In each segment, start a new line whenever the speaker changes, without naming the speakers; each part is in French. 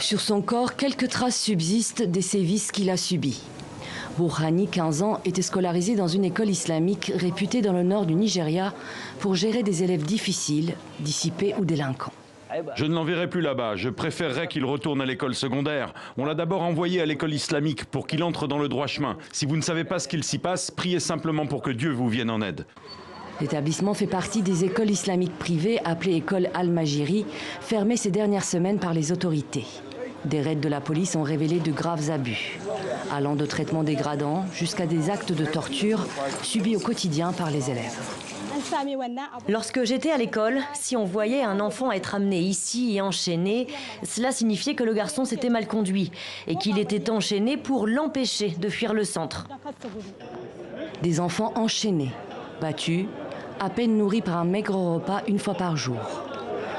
Sur son corps, quelques traces subsistent des sévices qu'il a subis. Burhani, 15 ans, était scolarisé dans une école islamique réputée dans le nord du Nigeria pour gérer des élèves difficiles, dissipés ou délinquants.
Je ne l'enverrai plus là-bas, je préférerais qu'il retourne à l'école secondaire. On l'a d'abord envoyé à l'école islamique pour qu'il entre dans le droit chemin. Si vous ne savez pas ce qu'il s'y passe, priez simplement pour que Dieu vous vienne en aide.
L'établissement fait partie des écoles islamiques privées appelées École Al-Majiri, fermées ces dernières semaines par les autorités. Des raids de la police ont révélé de graves abus, allant de traitements dégradants jusqu'à des actes de torture subis au quotidien par les élèves.
Lorsque j'étais à l'école, si on voyait un enfant être amené ici et enchaîné, cela signifiait que le garçon s'était mal conduit et qu'il était enchaîné pour l'empêcher de fuir le centre.
Des enfants enchaînés, battus, à peine nourris par un maigre repas une fois par jour.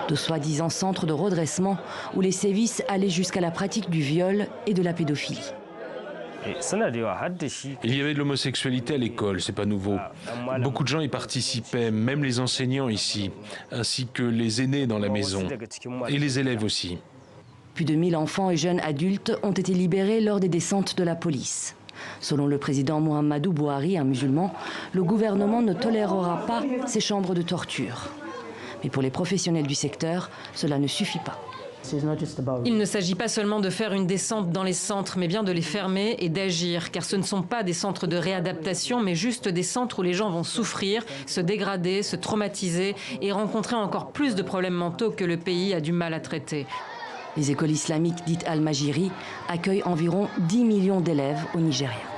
De soi-disant centres de redressement où les sévices allaient jusqu'à la pratique du viol et de la pédophilie.
Il y avait de l'homosexualité à l'école, c'est pas nouveau. Beaucoup de gens y participaient, même les enseignants ici, ainsi que les aînés dans la maison, et les élèves aussi.
Plus de 1000 enfants et jeunes adultes ont été libérés lors des descentes de la police. Selon le président Muhammadu Buhari, un musulman, le gouvernement ne tolérera pas ces chambres de torture. Mais pour les professionnels du secteur, cela ne suffit pas.
Il ne s'agit pas seulement de faire une descente dans les centres, mais bien de les fermer et d'agir, car ce ne sont pas des centres de réadaptation, mais juste des centres où les gens vont souffrir, se dégrader, se traumatiser et rencontrer encore plus de problèmes mentaux que le pays a du mal à traiter.
Les écoles islamiques dites Al-Majiri accueillent environ 10 millions d'élèves au Nigeria.